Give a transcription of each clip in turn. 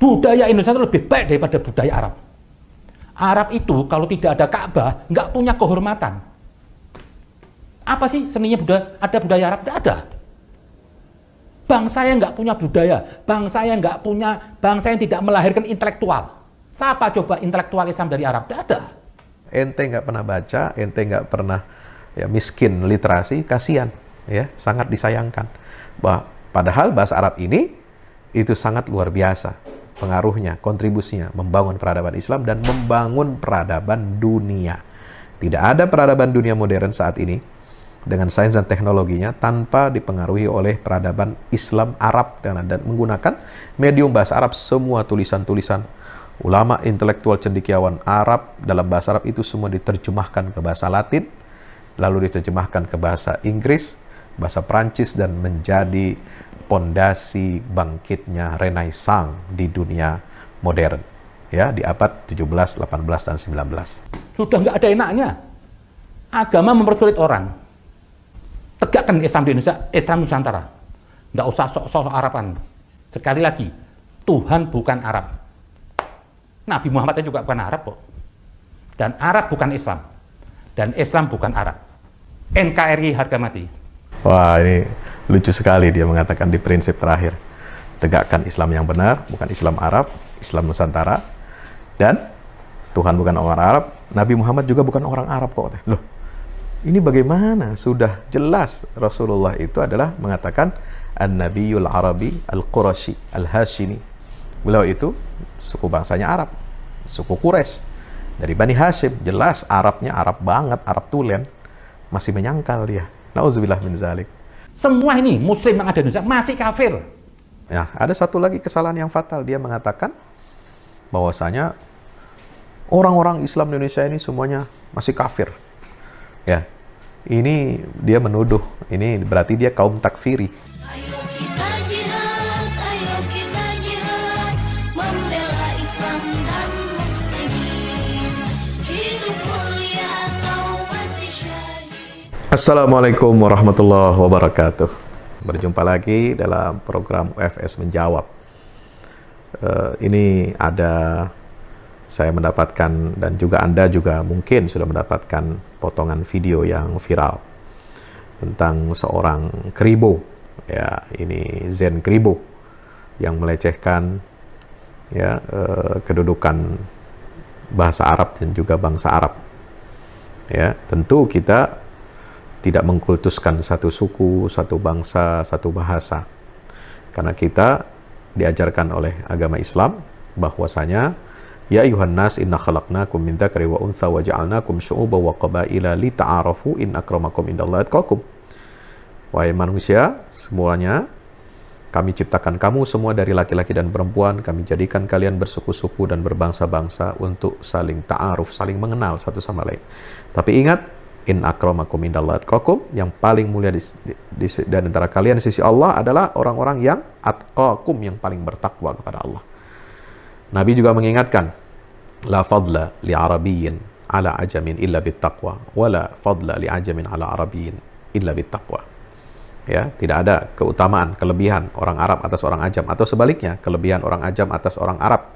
Budaya Indonesia itu lebih baik daripada budaya Arab. Arab itu kalau tidak ada Ka'bah, nggak punya kehormatan. Apa sih seninya budaya? Ada budaya Arab? Tidak ada. Bangsa yang nggak punya budaya, bangsa yang nggak punya, bangsa yang tidak melahirkan intelektual. Siapa coba intelektual Islam dari Arab? Tidak ada. Ente nggak pernah baca, ente nggak pernah ya miskin literasi, kasihan, ya sangat disayangkan. Padahal bahasa Arab ini itu sangat luar biasa pengaruhnya, kontribusinya membangun peradaban Islam dan membangun peradaban dunia. Tidak ada peradaban dunia modern saat ini dengan sains dan teknologinya tanpa dipengaruhi oleh peradaban Islam Arab dan menggunakan medium bahasa Arab. Semua tulisan-tulisan ulama intelektual cendekiawan Arab dalam bahasa Arab itu semua diterjemahkan ke bahasa Latin, lalu diterjemahkan ke bahasa Inggris, bahasa Prancis, dan menjadi pondasi bangkitnya Renaissance di dunia modern, ya, di abad 17, 18, dan 19. Sudah nggak ada enaknya. Agama mempersulit orang. Tegakkan Islam di Indonesia, Islam Nusantara. Nggak usah sok-sok Araban. Sekali lagi, Tuhan bukan Arab. Nabi Muhammad juga bukan Arab kok. Dan Arab bukan Islam. Dan Islam bukan Arab. NKRI harga mati. Wah, ini lucu sekali dia mengatakan di prinsip terakhir. Tegakkan Islam yang benar, bukan Islam Arab, Islam Nusantara. Dan Tuhan bukan orang Arab, Nabi Muhammad juga bukan orang Arab kok. Loh, ini bagaimana? Sudah jelas Rasulullah itu adalah mengatakan An-Nabiyul Arabi Al-Qurashi Al-Hashimi. Beliau itu suku bangsanya Arab, suku Quraisy dari Bani Hashim. Jelas Arabnya Arab banget, Arab tulen. Masih menyangkal dia. Nauzubillah min zalik. Semua ini Muslim yang ada di Indonesia masih kafir. Ya, ada satu lagi kesalahan yang fatal. Dia mengatakan bahwasanya orang-orang Islam di Indonesia ini semuanya masih kafir. Ya, ini dia menuduh. Ini berarti dia kaum takfiri. Ayo kita jihad, membela Islam dan muslimin. Hidup mulia taubat syahid. Assalamualaikum warahmatullahi wabarakatuh. Berjumpa lagi dalam program UFS Menjawab. Ini ada saya mendapatkan, dan juga Anda juga mungkin sudah mendapatkan potongan video yang viral tentang seorang kribo, ya, ini Zen Kribo yang melecehkan, ya, kedudukan bahasa Arab dan juga bangsa Arab. Ya, tentu kita tidak mengkultuskan satu suku, satu bangsa, satu bahasa, karena kita diajarkan oleh agama Islam bahwasanya ya ayuhan nas inna khalaqnakum min dzakari wa untha wa ja'alnakum syu'uban wa qabaila lita'arafu in akramakum indallahi atqakum. Wahai manusia semuanya, kami ciptakan kamu semua dari laki-laki dan perempuan, kami jadikan kalian bersuku-suku dan berbangsa-bangsa untuk saling ta'aruf, saling mengenal satu sama lain. Tapi ingat, in akramakum indallahi atqakum, yang paling mulia di antara kalian di sisi Allah adalah orang-orang yang atqakum, yang paling bertakwa kepada Allah. Nabi juga mengingatkan, la fadla li arabiyyin ala ajamin illa bittaqwa, wa la fadla li ajamin ala arabiyyin illa bittaqwa. Ya, tidak ada keutamaan, kelebihan orang Arab atas orang ajam, atau sebaliknya, kelebihan orang ajam atas orang Arab,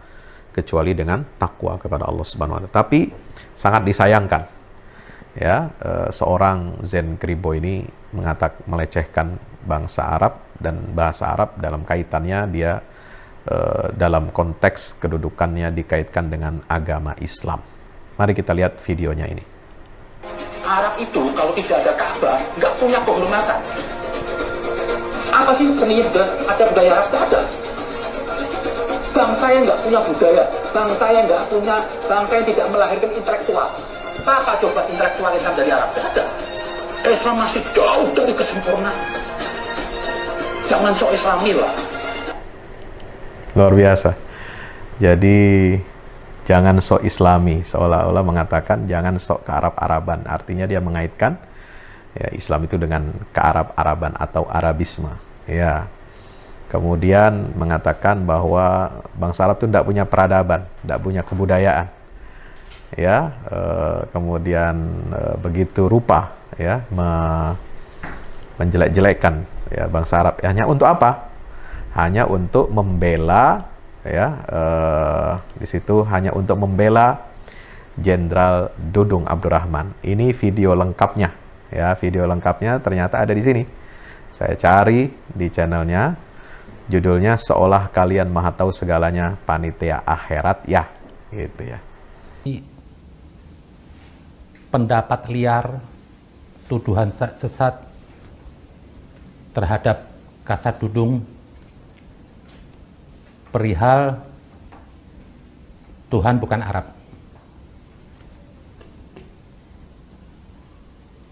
kecuali dengan takwa kepada Allah Subhanahu wa taala. Tapi sangat disayangkan, ya, seorang Zen Kribo ini melecehkan bangsa Arab dan bahasa Arab dalam kaitannya dia dalam konteks kedudukannya dikaitkan dengan agama Islam. Mari kita lihat videonya ini. Arab itu kalau tidak ada Ka'bah nggak punya kehormatan. Apa sih seninya ada budaya Arab? Tidak ada. Bangsa yang nggak punya budaya, bangsa yang tidak melahirkan intelektual. Apa coba intelektual Islam dari Arab? Tidak ada. Islam masih jauh dari kesempurnaan. Jangan sok Islami lah. Luar biasa. Jadi jangan sok Islami, seolah-olah mengatakan jangan sok ke Arab-Araban. Artinya dia mengaitkan, ya, Islam itu dengan kearab-araban atau Arabisme. Ya. Kemudian mengatakan bahwa bangsa Arab itu tidak punya peradaban, tidak punya kebudayaan. Ya, kemudian begitu rupa, ya, menjelek-jelekkan, ya, bangsa Arab. Hanya untuk apa? Hanya untuk membela ya, di situ hanya untuk membela Jenderal Dudung Abdurrahman. Ini video lengkapnya, ya, video lengkapnya ternyata ada di sini. Saya cari di channelnya, judulnya Seolah Kalian Maha Tahu Segalanya Panitia Akhirat, ya, gitu ya. Pendapat liar, tuduhan sesat terhadap Kasat Dudung perihal Tuhan bukan Arab.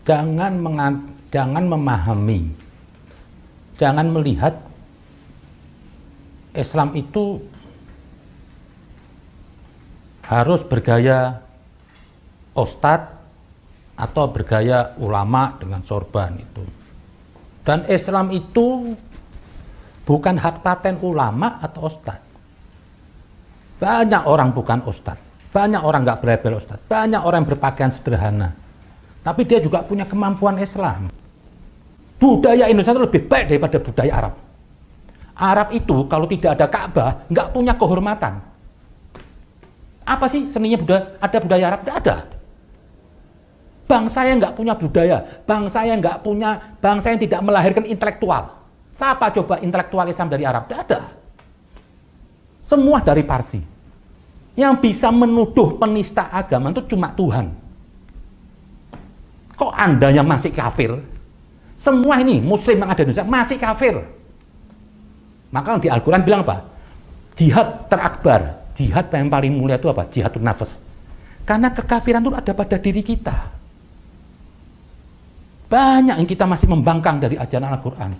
Jangan memahami, jangan melihat Islam itu harus bergaya ustadz atau bergaya ulama dengan sorban itu. Dan Islam itu bukan hak paten ulama atau ustadz. Banyak orang bukan ustadz, banyak orang nggak berebel ustadz, banyak orang yang berpakaian sederhana, tapi dia juga punya kemampuan Islam. Budaya Indonesia itu lebih baik daripada budaya Arab. Arab itu kalau tidak ada Ka'bah nggak punya kehormatan. Apa sih seninya budaya? Ada budaya Arab? Tidak ada. Bangsa yang nggak punya budaya, bangsa yang tidak melahirkan intelektual. Siapa coba intelektual Islam dari Arab? Tidak ada. Semua dari Parsi. Yang bisa menuduh penista agama itu cuma Tuhan. Kok Anda yang masih kafir? Semua ini Muslim yang ada di Indonesia masih kafir. Maka di Al-Quran bilang apa? Jihad terakbar, jihad yang paling mulia itu apa? Jihadun nafas. Karena kekafiran itu ada pada diri kita. Banyak yang kita masih membangkang dari ajaran Al-Quran.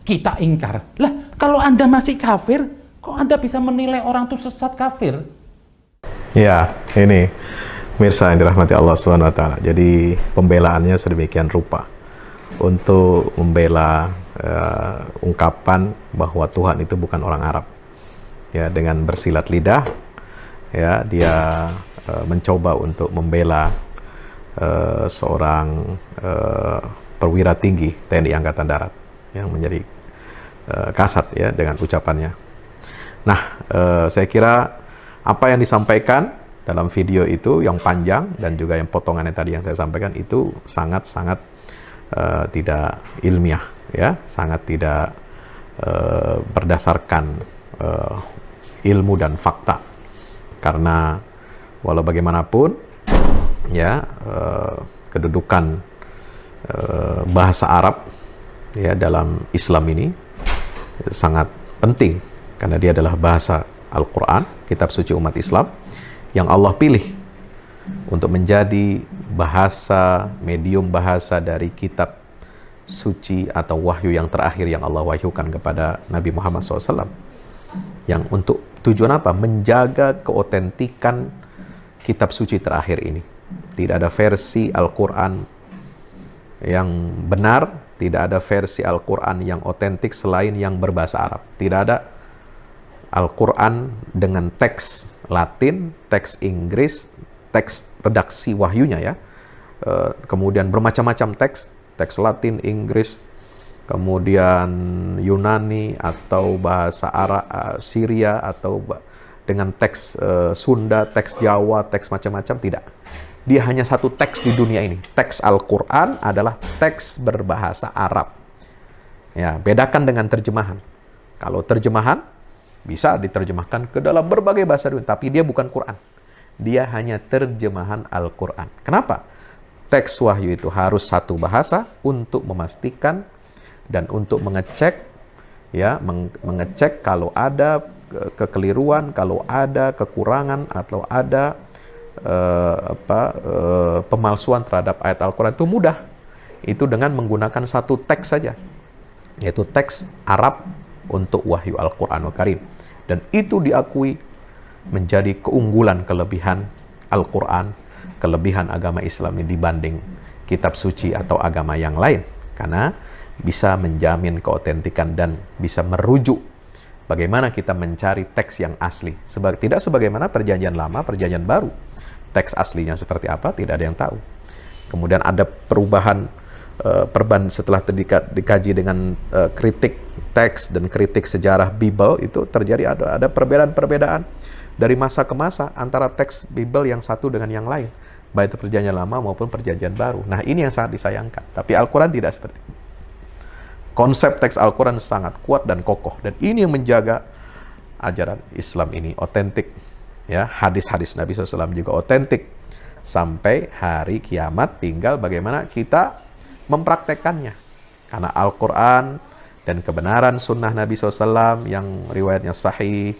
Kita ingkar. Lah, kalau Anda masih kafir, kok Anda bisa menilai orang itu sesat kafir? Ya, ini pemirsa yang dirahmati Allah Subhanahu wa taala. Jadi pembelaannya sedemikian rupa untuk membela ungkapan bahwa Tuhan itu bukan orang Arab. Ya, dengan bersilat lidah, ya, dia mencoba untuk membela seorang perwira tinggi TNI Angkatan Darat yang menjadi kasat, ya, dengan ucapannya. Nah, saya kira apa yang disampaikan dalam video itu yang panjang dan juga yang potongannya tadi yang saya sampaikan itu sangat-sangat tidak ilmiah, ya, sangat tidak berdasarkan ilmu dan fakta. Karena walau bagaimanapun, ya, kedudukan bahasa Arab, ya, dalam Islam ini sangat penting karena dia adalah bahasa Al-Quran, kitab suci umat Islam yang Allah pilih untuk menjadi bahasa, medium bahasa dari kitab suci atau wahyu yang terakhir yang Allah wahyukan kepada Nabi Muhammad SAW. Yang untuk tujuan apa? Menjaga keotentikan kitab suci terakhir ini. Tidak ada versi Al-Quran yang benar, tidak ada versi Al-Quran yang otentik selain yang berbahasa Arab. Tidak ada Al-Quran dengan teks Latin, teks Inggris, teks redaksi wahyunya, ya. Kemudian bermacam-macam teks Latin, Inggris, kemudian Yunani atau bahasa Arab, Syria, atau dengan teks Sunda, teks Jawa, teks macam-macam, tidak. Dia hanya satu teks di dunia ini. Teks Al-Quran adalah teks berbahasa Arab. Ya, bedakan dengan terjemahan. Kalau terjemahan bisa diterjemahkan ke dalam berbagai bahasa dunia, tapi dia bukan Quran. Dia hanya terjemahan Al-Quran. Kenapa? Teks wahyu itu harus satu bahasa untuk memastikan dan untuk mengecek, ya, mengecek kalau ada kekeliruan, kalau ada kekurangan atau ada pemalsuan terhadap ayat Al-Quran itu mudah. Itu dengan menggunakan satu teks saja, yaitu teks Arab untuk wahyu Al-Quranul Karim. Dan itu diakui menjadi keunggulan, kelebihan Al-Quran, kelebihan agama Islam ini dibanding kitab suci atau agama yang lain. Karena bisa menjamin keotentikan dan bisa merujuk bagaimana kita mencari teks yang asli. Tidak sebagaimana perjanjian lama, perjanjian baru. Teks aslinya seperti apa, tidak ada yang tahu. Kemudian ada perubahan setelah dikaji dengan kritik teks dan kritik sejarah Bible, itu terjadi ada perbedaan-perbedaan dari masa ke masa antara teks Bible yang satu dengan yang lain, baik itu perjanjian lama maupun perjanjian baru. Nah, ini yang sangat disayangkan. Tapi Al-Quran tidak seperti itu. Konsep teks Al-Quran sangat kuat dan kokoh, dan ini yang menjaga ajaran Islam ini otentik. Ya, hadis-hadis Nabi SAW juga otentik sampai hari kiamat. Tinggal bagaimana kita mempraktekannya, karena Al-Quran dan kebenaran sunnah Nabi SAW yang riwayatnya sahih,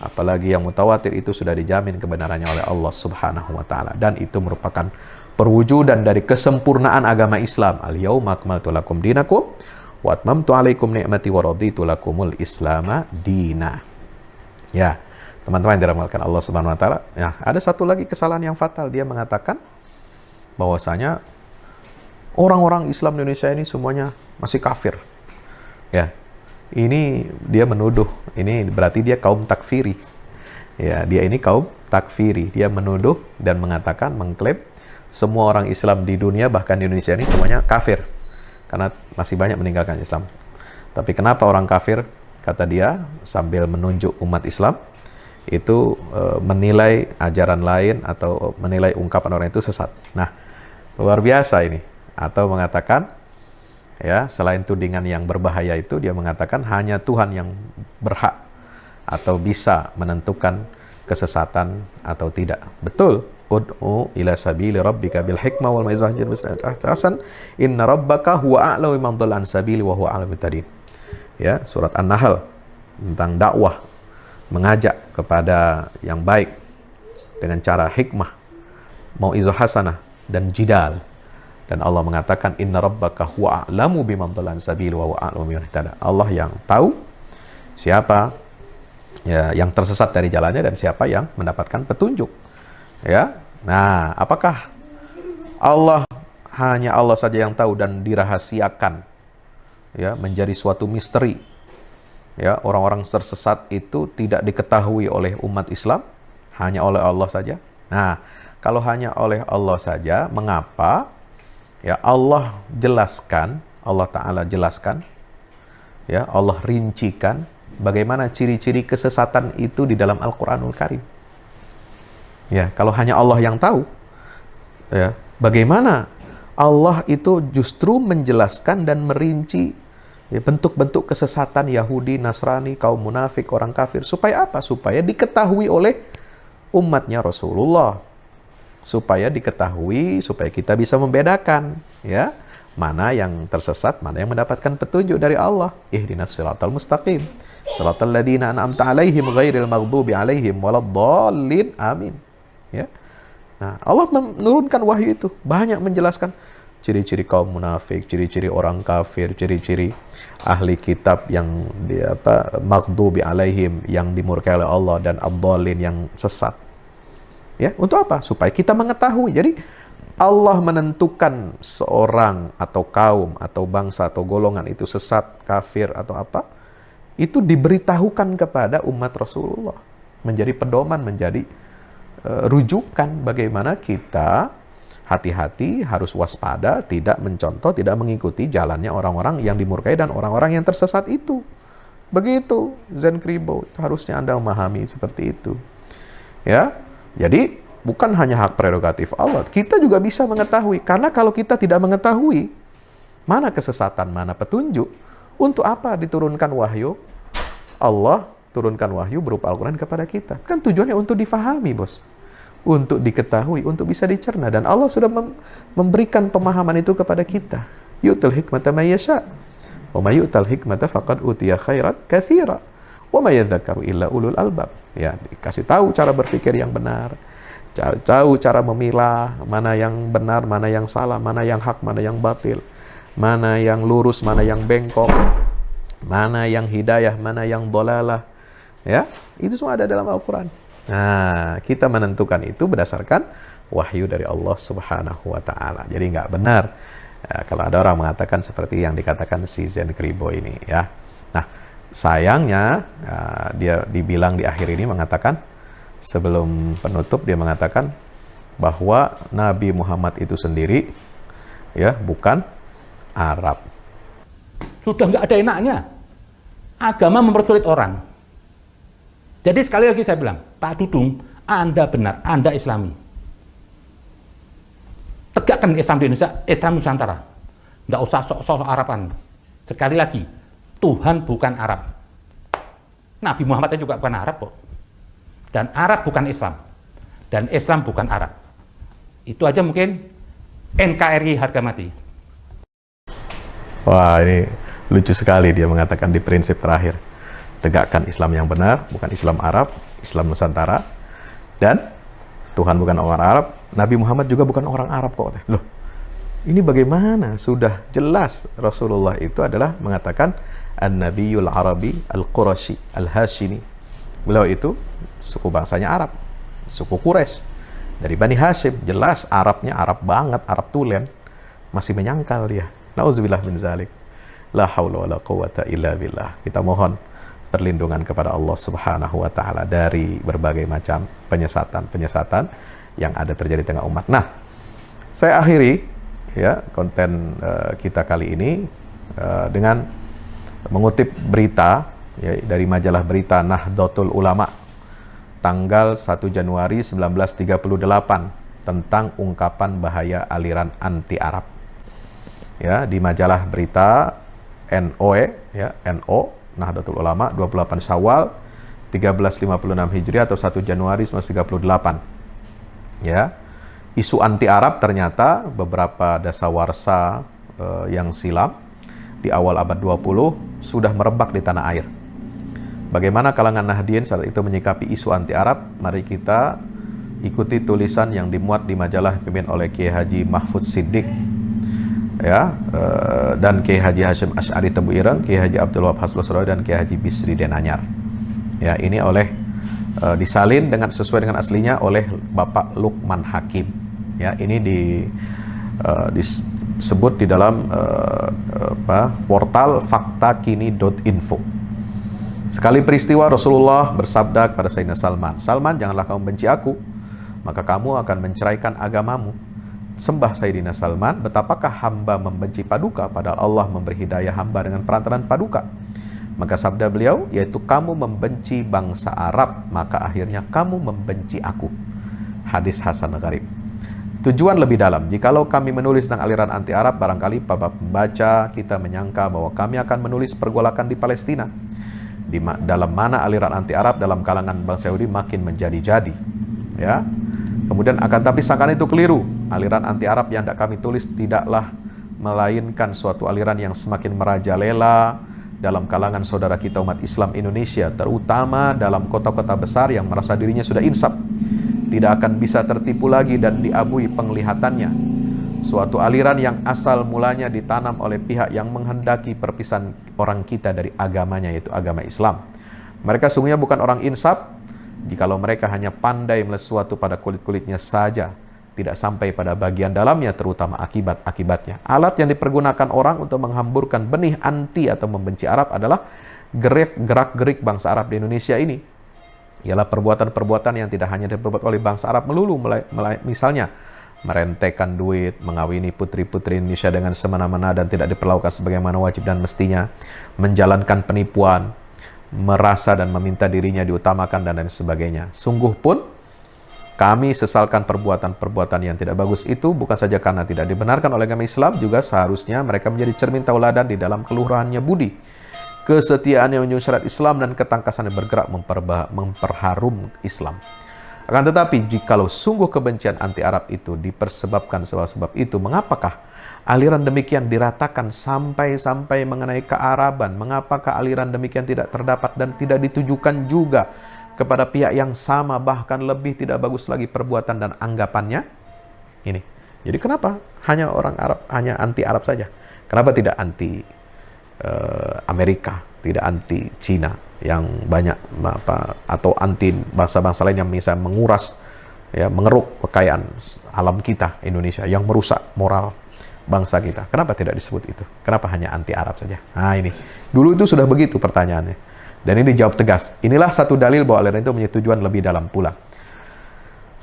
apalagi yang mutawatir, itu sudah dijamin kebenarannya oleh Allah Subhanahu wa Ta'ala, dan itu merupakan perwujudan dari kesempurnaan agama Islam. Al-yauma akmaltu lakum dinakum wa atmamtu alaikum ni'mati wa raditu lakumul islama dina. Ya, teman-teman yang dirahmatkan Allah Subhanahu wa Ta'ala. Ya, ada satu lagi kesalahan yang fatal. Dia mengatakan bahwasanya orang-orang Islam di Indonesia ini semuanya masih kafir. Ya, ini dia menuduh, ini berarti dia kaum takfiri. Ya, dia ini kaum takfiri. Dia menuduh dan mengatakan, mengklaim semua orang Islam di dunia, bahkan di Indonesia ini semuanya kafir, karena masih banyak meninggalkan Islam. Tapi kenapa orang kafir, kata dia, sambil menunjuk umat Islam itu menilai ajaran lain atau menilai ungkapan orang itu sesat. Nah, luar biasa ini. Atau mengatakan, ya, selain tudingan yang berbahaya itu, dia mengatakan hanya Tuhan yang berhak atau bisa menentukan kesesatan atau tidak. Betul. Ud'u ila sabili rabbika bil hikmah wal mau'izatil hasanah inna rabbaka huwa a'lamu biman dhalla an sabili wa huwa a'lamu bit-tahdin. Ya, surat An-Nahl tentang dakwah, mengajak kepada yang baik dengan cara hikmah, mau'izah hasanah, dan jidal. Dan Allah mengatakan, inna rabbaka huwa a'lamu biman dhalla an sabili wa huwa a'lamu biman ihtada. Allah yang tahu siapa ya yang tersesat dari jalannya dan siapa yang mendapatkan petunjuk. Ya. Nah, apakah hanya Allah saja yang tahu dan dirahasiakan, ya, menjadi suatu misteri? Ya, orang-orang tersesat itu tidak diketahui oleh umat Islam, hanya oleh Allah saja. Nah, kalau hanya oleh Allah saja, mengapa ya Allah jelaskan, Allah Ta'ala jelaskan, ya, Allah rincikan bagaimana ciri-ciri kesesatan itu di dalam Al-Quranul Karim. Ya, kalau hanya Allah yang tahu, ya, bagaimana Allah itu justru menjelaskan dan merinci ya, bentuk-bentuk kesesatan Yahudi, Nasrani, kaum munafik, orang kafir. Supaya apa? Supaya diketahui oleh umatnya Rasulullah. Supaya diketahui, supaya kita bisa membedakan, ya, mana yang tersesat, mana yang mendapatkan petunjuk dari Allah. Ihdinas siratal mustaqim, siratal ladzina an'amta 'alaihim ghairil maghdubi 'alaihim waladdallin. Amin. Ya. Nah, Allah menurunkan wahyu itu, banyak menjelaskan ciri-ciri kaum munafik, ciri-ciri orang kafir, ciri-ciri ahli kitab yang maghdubi 'alaihim, yang dimurkai oleh Allah, dan ad-dallin, yang sesat. Ya, untuk apa? Supaya kita mengetahui. Jadi Allah menentukan seorang atau kaum atau bangsa atau golongan itu sesat, kafir atau apa, itu diberitahukan kepada umat Rasulullah, menjadi pedoman, menjadi rujukan bagaimana kita hati-hati, harus waspada, tidak mencontoh, tidak mengikuti jalannya orang-orang yang dimurkai dan orang-orang yang tersesat itu. Begitu Zen Kribo, harusnya Anda memahami seperti itu. Ya. Jadi, bukan hanya hak prerogatif Allah, kita juga bisa mengetahui. Karena kalau kita tidak mengetahui mana kesesatan, mana petunjuk, untuk apa diturunkan wahyu? Allah turunkan wahyu berupa Al-Quran kepada kita. Kan tujuannya untuk difahami, bos. Untuk diketahui, untuk bisa dicerna. Dan Allah sudah memberikan pemahaman itu kepada kita. Yu'til hikmata may yasha. Wa may yu'tal hikmata faqad utiya khairan katsira. Wa may yadhakkaru illa ulul albab. Ya, dikasih tahu cara berpikir yang benar, tahu cara memilah mana yang benar, mana yang salah, mana yang hak, mana yang batil, mana yang lurus, mana yang bengkok, mana yang hidayah, mana yang dolalah. Ya, itu semua ada dalam Al-Quran. Nah, kita menentukan itu berdasarkan wahyu dari Allah Subhanahu wa Ta'ala. Jadi nggak benar ya, kalau ada orang mengatakan seperti yang dikatakan si Zen Kribo ini, ya. Nah, sayangnya dia dibilang di akhir ini mengatakan, sebelum penutup dia mengatakan bahwa Nabi Muhammad itu sendiri ya bukan Arab. Sudah nggak ada enaknya. Agama mempersulit orang. Jadi sekali lagi saya bilang, Pak Dudung, Anda benar, Anda Islami. Tegakkan Islam di Indonesia, Islam Nusantara. Nggak usah sok-sok Araban. Sekali lagi, Tuhan bukan Arab. Nabi Muhammad juga bukan Arab kok. Dan Arab bukan Islam. Dan Islam bukan Arab. Itu aja mungkin NKRI harga mati. Wah, ini lucu sekali dia mengatakan di prinsip terakhir. Tegakkan Islam yang benar, bukan Islam Arab, Islam Nusantara. Dan Tuhan bukan orang Arab, Nabi Muhammad juga bukan orang Arab kok. Loh, ini bagaimana? Sudah jelas Rasulullah itu adalah mengatakan An-Nabiyul Arabi Al-Qurashi Al-Hashimi. Beliau itu suku bangsanya Arab, suku Quraisy, dari Bani Hashim. Jelas Arabnya Arab banget, Arab tulen. Masih menyangkal dia. Nauzubillah min zalik. La haula wala quwata illa billah. Kita mohon perlindungan kepada Allah Subhanahu wa taala dari berbagai macam penyesatan yang ada terjadi di tengah umat. Nah, saya akhiri ya konten kita kali ini dengan mengutip berita ya, dari majalah berita Nahdlatul Ulama tanggal 1 Januari 1938 tentang ungkapan bahaya aliran anti Arab. Ya, di majalah berita NOE ya, NO Nahdlatul Ulama 28 Syawal 1356 Hijriah atau 1 Januari 1938. Ya. Isu anti Arab ternyata beberapa dasawarsa yang silam di awal abad 20 sudah merebak di tanah air. Bagaimana kalangan Nahdien saat itu menyikapi isu anti Arab? Mari kita ikuti tulisan yang dimuat di majalah dipimpin oleh Kiai Haji Mahfud Siddiq ya, dan Kiai Haji Hashim Asy'ari Tebu Ireng, Kiai Haji Abdul Wahab Hasbullah dan Kiai Haji Bisri Denanyar. Ya, ini oleh disalin dengan sesuai dengan aslinya oleh Bapak Lukman Hakim. Ya, ini disebut di dalam portal faktakini.info. Sekali peristiwa Rasulullah bersabda kepada Sayyidina Salman, "Salman, janganlah kamu benci aku, maka kamu akan menceraikan agamamu." Sembah Sayyidina Salman, betapakah hamba membenci paduka padahal Allah memberi hidayah hamba dengan perantaraan paduka? Maka sabda beliau, yaitu kamu membenci bangsa Arab, maka akhirnya kamu membenci aku. Hadis Hasan Gharib. Tujuan lebih dalam, jikalau kami menulis tentang aliran anti Arab, barangkali para pembaca kita menyangka bahwa kami akan menulis pergolakan di Palestina, dalam mana aliran anti Arab dalam kalangan bangsa Yahudi makin menjadi-jadi. Ya. Kemudian akan tapi sangkaan itu keliru. Aliran anti Arab yang hendak kami tulis tidaklah melainkan suatu aliran yang semakin merajalela dalam kalangan saudara kita umat Islam Indonesia, terutama dalam kota-kota besar yang merasa dirinya sudah insaf, tidak akan bisa tertipu lagi dan diabui penglihatannya. Suatu aliran yang asal mulanya ditanam oleh pihak yang menghendaki perpisahan orang kita dari agamanya, yaitu agama Islam. Mereka sungguhnya bukan orang insaf jikalau mereka hanya pandai melihat sesuatu pada kulit-kulitnya saja, tidak sampai pada bagian dalamnya, terutama akibat-akibatnya. Alat yang dipergunakan orang untuk menghamburkan benih anti atau membenci Arab adalah gerak-gerik bangsa Arab di Indonesia ini. Ialah perbuatan-perbuatan yang tidak hanya diperbuat oleh bangsa Arab melulu, misalnya merentekan duit, mengawini putri-putri Indonesia dengan semena-mena dan tidak diperlakukan sebagaimana wajib dan mestinya, menjalankan penipuan, merasa dan meminta dirinya diutamakan dan lain sebagainya. Sungguh pun kami sesalkan perbuatan-perbuatan yang tidak bagus itu, bukan saja karena tidak dibenarkan oleh agama Islam, juga seharusnya mereka menjadi cermin tauladan di dalam keluhurannya budi, kesetiaan yang menjunjung syariat Islam dan ketangkasan yang bergerak memperharum Islam. Akan tetapi jikalau sungguh kebencian anti Arab itu dipersebabkan sebab-sebab itu, mengapakah aliran demikian diratakan sampai mengenai kearaban? Mengapakah aliran demikian tidak terdapat dan tidak ditujukan juga kepada pihak yang sama, bahkan lebih tidak bagus lagi perbuatan dan anggapannya? Ini. Jadi kenapa hanya orang Arab, hanya anti Arab saja? Kenapa tidak anti Amerika, tidak anti Cina yang banyak atau anti bangsa-bangsa lain yang bisa menguras ya, mengeruk kekayaan alam kita Indonesia yang merusak moral bangsa kita? Kenapa tidak disebut itu? Kenapa hanya anti Arab saja? Nah, ini. Dulu itu sudah begitu pertanyaannya. Dan ini dijawab tegas. Inilah satu dalil bahwa aliran itu punya tujuan lebih dalam pula.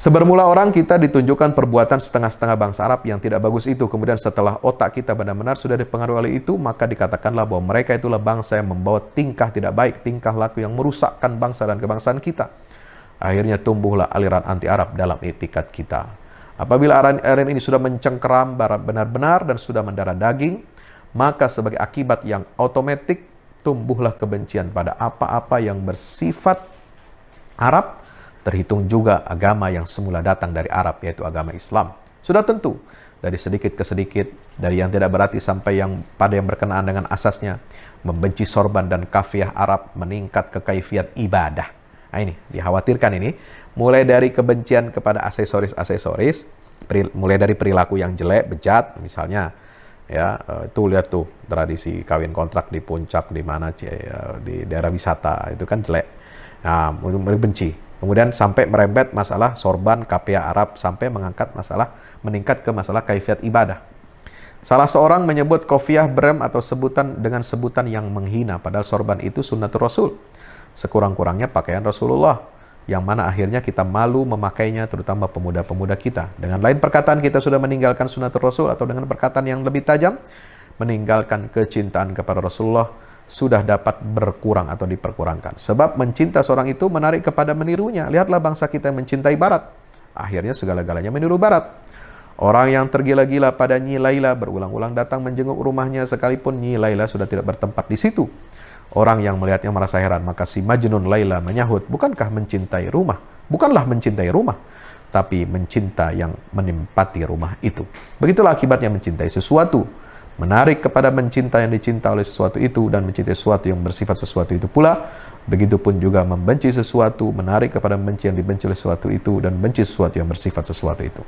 Sebermula orang kita ditunjukkan perbuatan setengah-setengah bangsa Arab yang tidak bagus itu. Kemudian setelah otak kita benar-benar sudah dipengaruhi oleh itu, maka dikatakanlah bahwa mereka itulah bangsa yang membawa tingkah tidak baik, tingkah laku yang merusakkan bangsa dan kebangsaan kita. Akhirnya tumbuhlah aliran anti-Arab dalam etikat kita. Apabila aliran ini sudah mencengkeram benar-benar dan sudah mendarah daging, maka sebagai akibat yang otomatis tumbuhlah kebencian pada apa-apa yang bersifat Arab, terhitung juga agama yang semula datang dari Arab, yaitu agama Islam. Sudah tentu, dari sedikit ke sedikit, dari yang tidak berarti sampai yang pada yang berkenaan dengan asasnya, membenci sorban dan kafiah Arab meningkat ke kaifiat ibadah. Nah ini, dikhawatirkan ini, mulai dari kebencian kepada aksesoris-aksesoris, mulai dari perilaku yang jelek, bejat, misalnya, ya itu lihat tuh tradisi kawin kontrak di puncak, di mana, di daerah wisata, itu kan jelek. Nah, mulai benci. Kemudian sampai merembet masalah sorban, kafiah Arab, sampai meningkat ke masalah kaifiat ibadah. Salah seorang menyebut kafiah brem atau sebutan dengan sebutan yang menghina, padahal sorban itu sunnatul Rasul. Sekurang-kurangnya pakaian Rasulullah, yang mana akhirnya kita malu memakainya, terutama pemuda-pemuda kita. Dengan lain perkataan, kita sudah meninggalkan sunnatul Rasul, atau dengan perkataan yang lebih tajam, meninggalkan kecintaan kepada Rasulullah sudah dapat berkurang atau diperkurangkan. Sebab mencinta seorang itu menarik kepada menirunya. Lihatlah bangsa kita yang mencintai Barat. Akhirnya segala-galanya meniru Barat. Orang yang tergila-gila pada Nyi Laila berulang-ulang datang menjenguk rumahnya sekalipun Nyi Laila sudah tidak bertempat di situ. Orang yang melihatnya merasa heran, maka si Majnun Laila menyahut, bukankah mencintai rumah? Bukanlah mencintai rumah, tapi mencinta yang menempati rumah itu. Begitulah akibatnya mencintai sesuatu. Menarik kepada mencinta yang dicinta oleh sesuatu itu, dan mencintai sesuatu yang bersifat sesuatu itu pula. Begitupun juga membenci sesuatu, menarik kepada membenci yang dibenci oleh sesuatu itu, dan benci sesuatu yang bersifat sesuatu itu.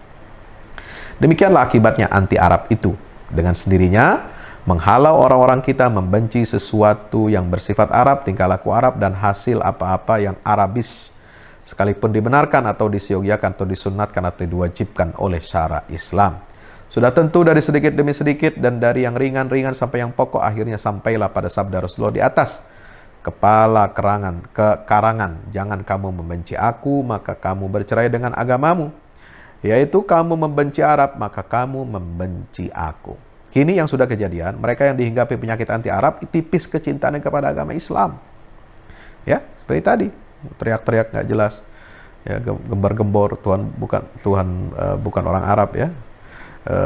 Demikianlah akibatnya anti-Arab itu. Dengan sendirinya, menghalau orang-orang kita membenci sesuatu yang bersifat Arab, tingkah laku Arab, dan hasil apa-apa yang Arabis, sekalipun dibenarkan atau disiogiakan atau disunatkan atau diwajibkan oleh syara Islam. Sudah tentu dari sedikit demi sedikit, dan dari yang ringan-ringan sampai yang pokok, akhirnya sampailah pada sabda Rasulullah di atas. Kepala karangan, jangan kamu membenci aku, maka kamu bercerai dengan agamamu. Yaitu kamu membenci Arab, maka kamu membenci aku. Kini yang sudah kejadian, mereka yang dihinggapi penyakit anti-Arab, tipis kecintaannya kepada agama Islam. Ya, seperti tadi, teriak-teriak nggak jelas, ya, gembar-gembor, Tuhan bukan orang Arab, ya.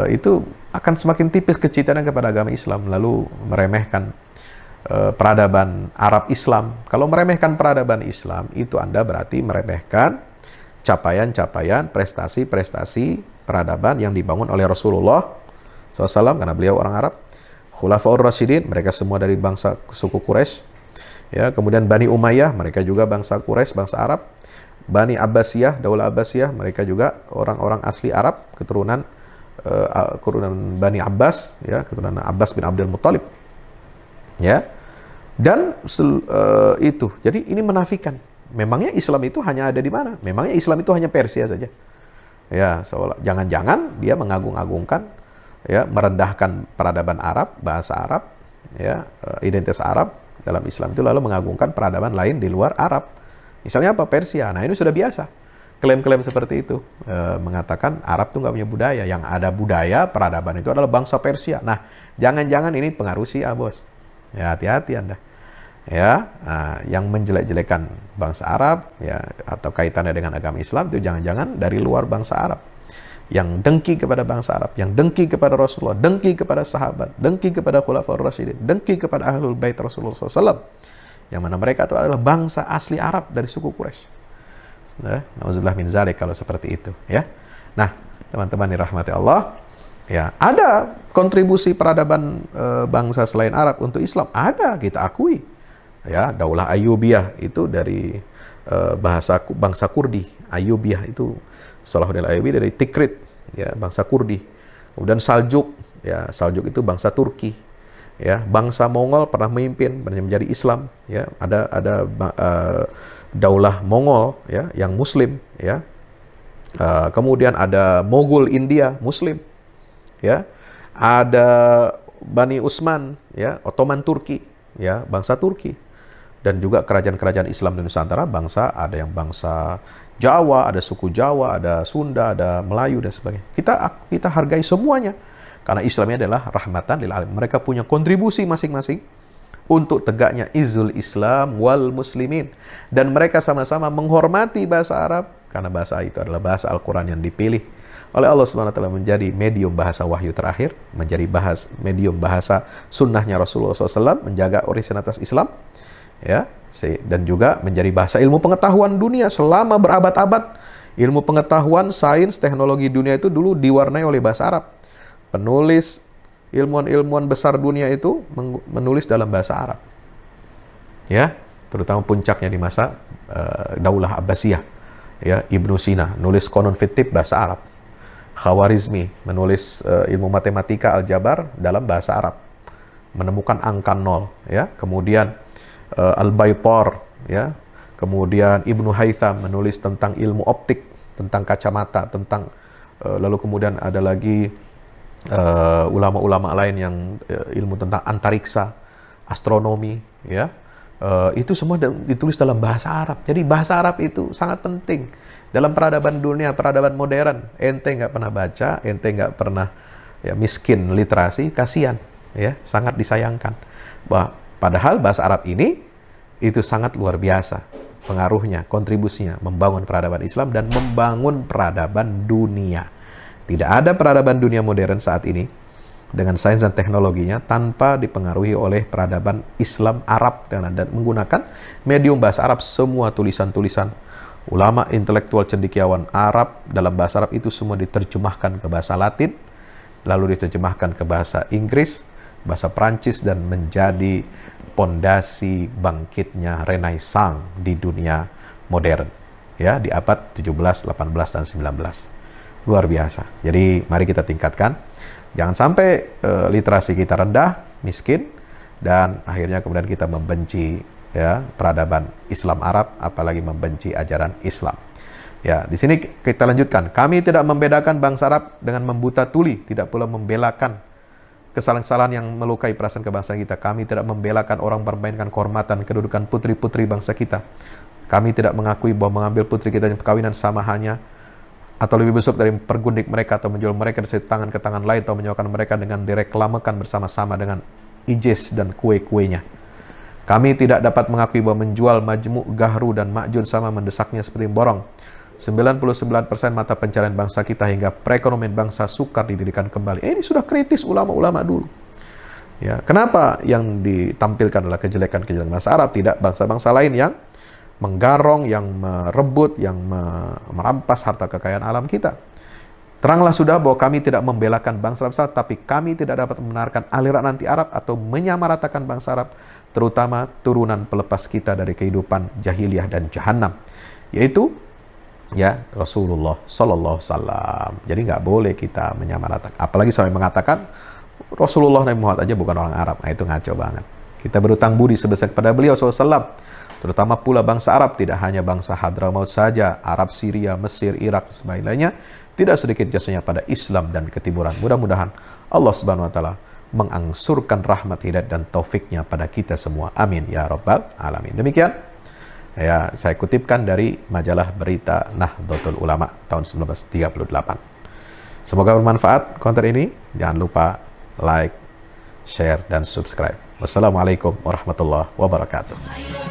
Itu akan semakin tipis kecintaannya kepada agama Islam, lalu meremehkan peradaban Arab Islam. Kalau meremehkan peradaban Islam, itu Anda berarti meremehkan capaian-capaian, prestasi-prestasi peradaban yang dibangun oleh Rasulullah SAW, karena beliau orang Arab. Khulafaur Rasyidin, mereka semua dari bangsa suku Quraisy. Ya, kemudian Bani Umayyah, mereka juga bangsa Quraisy, bangsa Arab. Bani Abbasiyah, Daulah Abbasiyah, mereka juga orang-orang asli Arab, keturunan Bani Abbas, ya, keturunan Abbas bin Abdul Muttalib, ya, dan itu. Jadi ini menafikan. Memangnya Islam itu hanya ada di mana? Memangnya Islam itu hanya Persia saja? Ya, jangan-jangan dia mengagung-agungkan, ya, merendahkan peradaban Arab, bahasa Arab, ya, identitas Arab dalam Islam itu, lalu mengagungkan peradaban lain di luar Arab. Misalnya apa? Persia. Nah ini sudah biasa. Klaim-klaim seperti itu mengatakan Arab itu nggak punya budaya. Yang ada budaya peradaban itu adalah bangsa Persia. Nah, jangan-jangan ini pengaruh Syiah, bos. Ya, hati-hati Anda. Ya, yang menjelek-jelekan bangsa Arab, ya, atau kaitannya dengan agama Islam itu jangan-jangan dari luar bangsa Arab. Yang dengki kepada bangsa Arab, yang dengki kepada Rasulullah, dengki kepada sahabat, dengki kepada Khulafaur Rasyidin, dengki kepada Ahlul Bait Rasulullah SAW. Yang mana mereka itu adalah bangsa asli Arab dari suku Quraisy. Nauzubillah min zalik kalau seperti itu, ya. Nah, teman-teman dirahmati Allah, ya, ada kontribusi peradaban bangsa selain Arab untuk Islam, ada, kita akui. Ya, Daulah Ayyubiyah itu dari bangsa Kurdi. Ayyubiyah itu Salahuddin Ayyubi dari Tikrit, ya, bangsa Kurdi. Kemudian Saljuk, ya, Saljuk itu bangsa Turki. Ya, bangsa Mongol pernah memimpin menjadi Islam, ya. Ada Daulah Mongol, ya, yang Muslim, ya. Kemudian ada Mogul India Muslim, ya. Ada Bani Utsman, ya, Ottoman Turki, ya, bangsa Turki. dan juga kerajaan-kerajaan Islam di Nusantara, bangsa, ada yang bangsa Jawa, ada suku Jawa, ada Sunda, ada Melayu dan sebagainya. Kita hargai semuanya karena Islam ini adalah rahmatan lil alamin. Mereka punya kontribusi masing-masing untuk tegaknya izul Islam wal muslimin, dan mereka sama-sama menghormati bahasa Arab karena bahasa itu adalah bahasa Al-Quran yang dipilih oleh Allah SWT menjadi medium bahasa wahyu terakhir, menjadi medium bahasa sunnahnya Rasulullah SAW, menjaga orisinalitas Islam, ya, dan juga menjadi bahasa ilmu pengetahuan dunia selama berabad-abad. Ilmu pengetahuan, sains, teknologi dunia itu dulu diwarnai oleh bahasa Arab. Penulis ilmuwan-ilmuwan besar dunia itu menulis dalam bahasa Arab, ya, terutama puncaknya di masa Daulah Abbasiyah, ya, Ibnu Sina nulis Qanun Fitib bahasa Arab, Khawarizmi menulis ilmu matematika aljabar dalam bahasa Arab, menemukan angka 0, ya. Kemudian Al-Baitar, ya, kemudian Ibnu Haytham menulis tentang ilmu optik, tentang kacamata, tentang lalu kemudian ada lagi ulama-ulama lain yang ilmu tentang antariksa, astronomi, ya, itu semua ditulis dalam bahasa Arab. Jadi bahasa Arab itu sangat penting dalam peradaban dunia, peradaban modern. Ente nggak pernah baca, ente nggak pernah, ya, miskin literasi, kasihan, ya, sangat disayangkan. Padahal bahasa Arab ini itu sangat luar biasa pengaruhnya, kontribusinya membangun peradaban Islam dan membangun peradaban dunia. Tidak ada peradaban dunia modern saat ini dengan sains dan teknologinya tanpa dipengaruhi oleh peradaban Islam Arab dan menggunakan medium bahasa Arab. Semua tulisan-tulisan ulama intelektual cendekiawan Arab dalam bahasa Arab itu semua diterjemahkan ke bahasa Latin, lalu diterjemahkan ke bahasa Inggris, bahasa Prancis, dan menjadi pondasi bangkitnya Renaissance di dunia modern, ya, di abad 17, 18, dan 19. Luar biasa. Jadi mari kita tingkatkan. Jangan sampai literasi kita rendah, miskin, dan akhirnya kemudian kita membenci, ya, peradaban Islam Arab, apalagi membenci ajaran Islam. Ya, di sini kita lanjutkan. Kami tidak membedakan bangsa Arab dengan membuta tuli, tidak pula membelakan kesalahan-kesalahan yang melukai perasaan kebangsaan kita. Kami tidak membelakan orang mempermainkan kehormatan kedudukan putri-putri bangsa kita. Kami tidak mengakui bahwa mengambil putri kita yang perkawinan sama hanya atau lebih besar dari pergundik mereka atau menjual mereka dari tangan ke tangan lain atau menyewakan mereka dengan direklamakan bersama-sama dengan ijaz dan kue-kuenya. Kami tidak dapat mengakui bahwa menjual majmu' gahru dan ma'jun sama mendesaknya seperti borong. 99% mata pencarian bangsa kita hingga perekonomian bangsa sukar didirikan kembali. Ini sudah kritis ulama-ulama dulu. Ya, kenapa yang ditampilkan adalah kejelekan-kejelekan bangsa Arab, tidak bangsa-bangsa lain yang menggarong, yang merebut, yang merampas harta kekayaan alam kita. Teranglah sudah bahwa kami tidak membelakan bangsa-bangsa, tapi kami tidak dapat membenarkan aliran anti Arab atau menyamaratakan bangsa Arab, terutama turunan pelepas kita dari kehidupan jahiliyah dan jahanam, yaitu, ya, Rasulullah Sallallahu Alaihi Wasallam. Jadi nggak boleh kita menyamaratakan, apalagi sampai mengatakan Rasulullah Nabi Muhammad aja bukan orang Arab. Nah, itu ngaco banget. Kita berutang budi sebesar kepada beliau SAW, terutama pula bangsa Arab, tidak hanya bangsa Hadramaut saja, Arab, Syria, Mesir, Irak, dan sebagainya, tidak sedikit jasanya pada Islam dan ketimuran. Mudah-mudahan Allah Subhanahu Wa Taala mengangsurkan rahmat, hidayat, dan taufiknya pada kita semua. Amin ya Rabbal Alamin. Demikian, ya, saya kutipkan dari majalah berita Nahdlatul Ulama tahun 1938. Semoga bermanfaat konten ini. Jangan lupa like, share, dan subscribe. Wassalamualaikum warahmatullahi wabarakatuh.